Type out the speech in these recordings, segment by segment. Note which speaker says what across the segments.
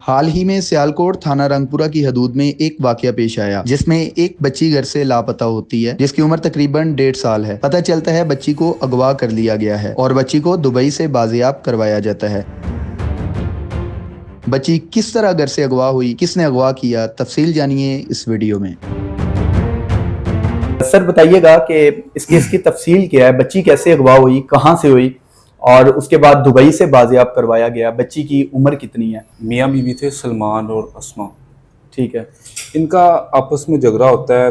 Speaker 1: हाल ही में सियालकोट थाना रंगपुरा की हदूद में एक वाकया पेश आया जिसमें एक बच्ची घर से लापता होती है जिसकी उम्र तकरीबन 1.5 साल है। पता चलता है बच्ची को अगवा कर लिया गया है और बच्ची को दुबई से बाजियाब करवाया जाता है। बच्ची किस तरह घर से अगवा हुई, किसने अगवा किया, तफसील जानिए इस वीडियो में।
Speaker 2: सर बताइएगा कि इस केस की तफसील क्या है, बच्ची कैसे अगवा हुई, कहाँ से हुई और उसके बाद दुबई से बाजियाब करवाया गया, बच्ची की उम्र कितनी है?
Speaker 3: मियाँ बीवी थे सलमान और अस्मा।
Speaker 2: ठीक है।
Speaker 3: इनका आपस में झगड़ा होता है।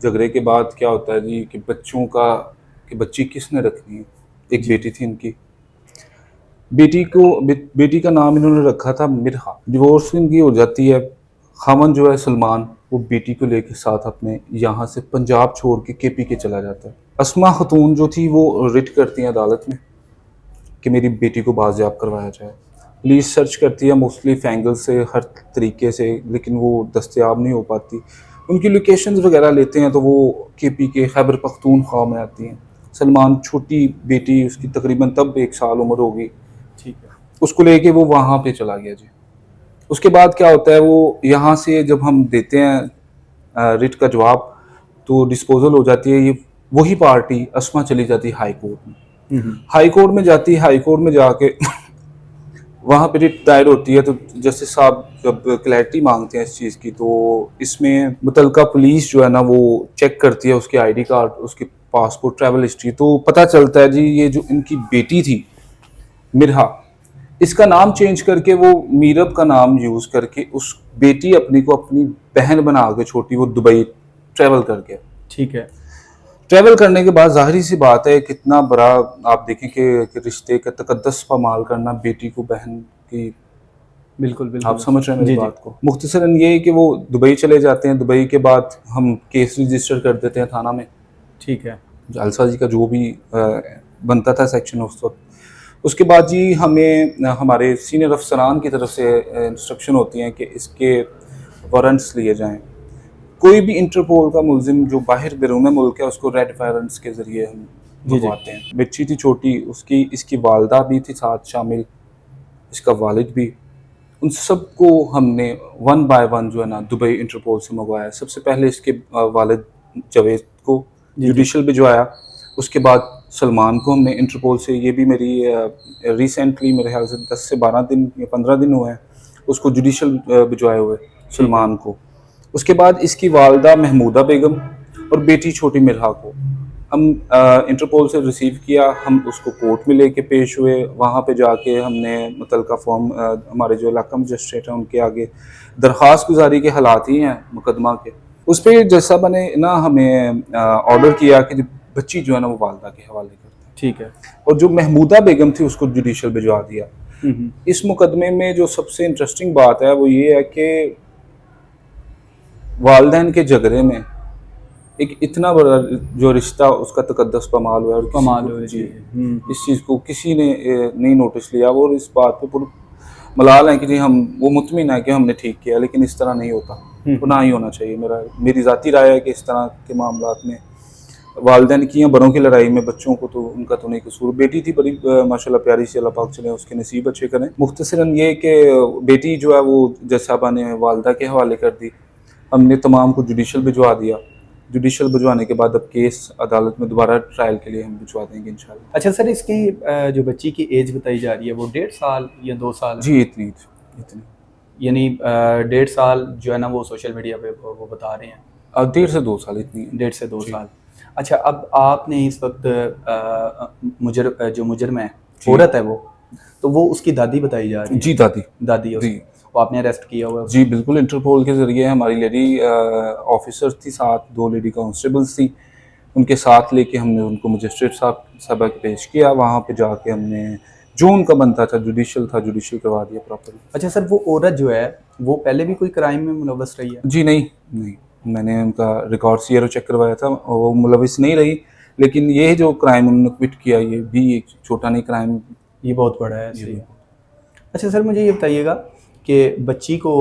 Speaker 3: झगड़े के बाद क्या होता है जी कि बच्चों का कि बच्ची किसने रखनी है। एक बेटी थी इनकी, बेटी का नाम इन्होंने रखा था मिरहा। डिवोर्स इनकी हो जाती है। खामन जो है सलमान, वो बेटी को लेके साथ अपने यहाँ से पंजाब छोड़ के केपी के चला जाता है। अस्मा खतून जो थी वो रिट करती हैं अदालत में कि मेरी बेटी को बाजियाब करवाया जाए। पुलिस सर्च करती है मुख्तलिफ एंगल से, हर तरीके से, लेकिन वो दस्तयाब नहीं हो पाती। उनकी लोकेशंस वगैरह लेते हैं तो वो केपी के खैबर पख्तूनख्वा में आती हैं। सलमान, छोटी बेटी उसकी तकरीबन तब 1 साल उम्र होगी,
Speaker 2: ठीक है,
Speaker 3: उसको लेके वो वहाँ पे चला गया जी। उसके बाद क्या होता है, वो यहाँ से जब हम देते हैं रिट का जवाब तो डिस्पोजल हो जाती है। ये वही पार्टी अस्मा चली जाती है हाई कोर्ट में। हाई कोर्ट में जाती है, हाई कोर्ट में जाके वहाँ पे रिट दायर होती है। तो जस्टिस साहब जब क्लैरिटी मांगते हैं इस चीज़ की, तो इसमें मुतलका पुलिस जो है ना वो चेक करती है उसके आईडी कार्ड, उसके पासपोर्ट, ट्रैवल हिस्ट्री। तो पता चलता है जी ये जो इनकी बेटी थी मिरहा, इसका नाम चेंज करके वो मीरब का नाम यूज़ करके उस बेटी अपनी को अपनी बहन बना के छोटी वो दुबई ट्रैवल करके।
Speaker 2: ठीक है।
Speaker 3: ट्रैवल करने के बाद जाहिर सी बात है कितना बड़ा आप देखें कि रिश्ते का तकद्दस पामाल करना, बेटी को बहन की।
Speaker 2: बिल्कुल बिल्कुल,
Speaker 3: आप समझ रहे हैं मेरी
Speaker 2: जी
Speaker 3: बात को। मुख्तसरन ये है कि वो दुबई चले जाते हैं। दुबई के बाद हम केस रजिस्टर कर देते हैं थाना में।
Speaker 2: ठीक है।
Speaker 3: जालसा जी का जो भी बनता था सेक्शन उस वक्त। उसके बाद जी हमें हमारे सीनियर अफसरान की तरफ से इंस्ट्रक्शन होती हैं कि इसके वारंट्स लिए जाएं। कोई भी इंटरपोल का मुलजिम जो बाहर बैरून मुल्क है उसको रेड वारंट्स के ज़रिए हम मंगवाते हैं। बच्ची थी छोटी, उसकी इसकी वालदा भी थी साथ शामिल, इसका वालिद भी। उन सबको हमने 1 बाय 1 जो है ना दुबई इंटरपोल से मंगवाया। सबसे पहले इसके वालिद जवेद को जुडिशल भिजवाया। उसके बाद सलमान को हमने इंटरपोल से, ये भी मेरी रिसेंटली मेरे ख्याल से 10 से 12 दिन या 15 दिन हुए हैं उसको जुडिशल भिजवाए हुए सलमान को। उसके बाद इसकी वालदा महमूदा बेगम और बेटी छोटी मिरहा को हम इंटरपोल से रिसीव किया। हम उसको कोर्ट में लेके पेश हुए। वहाँ पे जाके हमने मुतलका फॉर्म हमारे जो इलाका मजिस्ट्रेट हैं उनके आगे दरख्वास्त गुजारी के हालात ही हैं मुकदमा के। उस पर जज साहब ने ना हमें ऑर्डर किया कि बच्ची जो है ना वो वालदा के हवाले कर दें।
Speaker 2: ठीक है।
Speaker 3: और जो महमूदा बेगम थी उसको जुडिशल भिजवा दिया। इस मुकदमे में जो सबसे इंटरेस्टिंग बात है वो ये है कि वालदैन के झगड़े में एक इतना बड़ा जो रिश्ता उसका तकद्दस पामाल हुआ और जी इस चीज़ को किसी ने नहीं नोटिस लिया। और इस बात पे पूरा मलाल है कि जी हम वो मुतमिन है कि हमने ठीक किया, लेकिन इस तरह नहीं होता, तो ना ही होना चाहिए। मेरी ज़ाती राय है कि इस तरह के मामलात में वालदैन की या बड़ों की लड़ाई में बच्चों को तो उनका तो नहीं कसूर। बेटी थी बड़ी माशाल्लाह प्यारी सी, अल्लाह पाक चले उसके नसीब अच्छे करें। मुख्तसरन ये कि बेटी जो है वो जज साहबा ने वालदा के हवाले कर दी। हमने तमाम को जुडिशल भिजवा दिया। जुडिशल भिजवाने के बाद अब केस अदालत में दोबारा ट्रायल के लिए हम भिजवा देंगे इंशाल्लाह।
Speaker 2: अच्छा सर, इसकी जो बच्ची की एज बताई जा रही है वो 1.5 साल या 2 साल?
Speaker 3: जी इतनी।
Speaker 2: यानी 1.5 साल जो है ना वो सोशल मीडिया पे वो बता रहे हैं।
Speaker 3: 1.5 से 2 साल इतनी।
Speaker 2: 1.5 से 2 साल। अच्छा, अब आपने इस वक्त जो मुजरिम है, औरत है वो, तो वो उसकी दादी बताई जा रही है?
Speaker 3: जी दादी
Speaker 2: है उसकी। वो आपने अरेस्ट किया हुआ है?
Speaker 3: जी बिल्कुल, इंटरपोल के ज़रिए हमारी लेडी ऑफिसर थी, साथ 2 लेडी कांस्टेबल्स थी, उनके साथ लेके हमने उनको मजिस्ट्रेट साहब के पेश किया। वहाँ पे जाके हमने जो उनका बनता था जुडिशल करवा दिया प्रॉपर्ली।
Speaker 2: अच्छा सर, वो औरत जो है वो पहले भी कोई क्राइम में मुलव्वस रही है?
Speaker 3: जी नहीं, मैंने उनका रिकॉर्ड सीआरओ चेक करवाया था, वो मुलव्वस नहीं रही। लेकिन ये जो क्राइम उन्होंने क्विट किया ये भी एक छोटा नहीं क्राइम,
Speaker 2: ये बहुत बड़ा है। सही। अच्छा सर, मुझे ये बताइएगा कि बच्ची को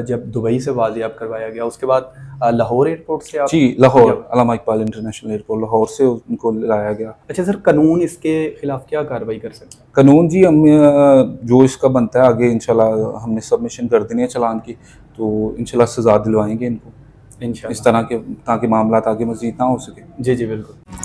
Speaker 2: जब दुबई से बाजियाब करवाया गया उसके बाद लाहौर एयरपोर्ट से आप
Speaker 3: जी, लाहौर अल्लामा इकबाल इंटरनेशनल एयरपोर्ट लाहौर से उनको लाया गया।
Speaker 2: अच्छा सर, कानून इसके खिलाफ क्या कार्रवाई कर सकते हैं?
Speaker 3: कानून जी हम जो इसका बनता है आगे इंशाल्लाह हमने सबमिशन कर देनी है चालान की, तो इंशाल्लाह सज़ा दिलवाएंगे इनको इस
Speaker 2: इंशाल्लाह।
Speaker 3: तरह के, ताकि मामला आगे मज़ीद ना हो सके।
Speaker 2: जी जी बिल्कुल।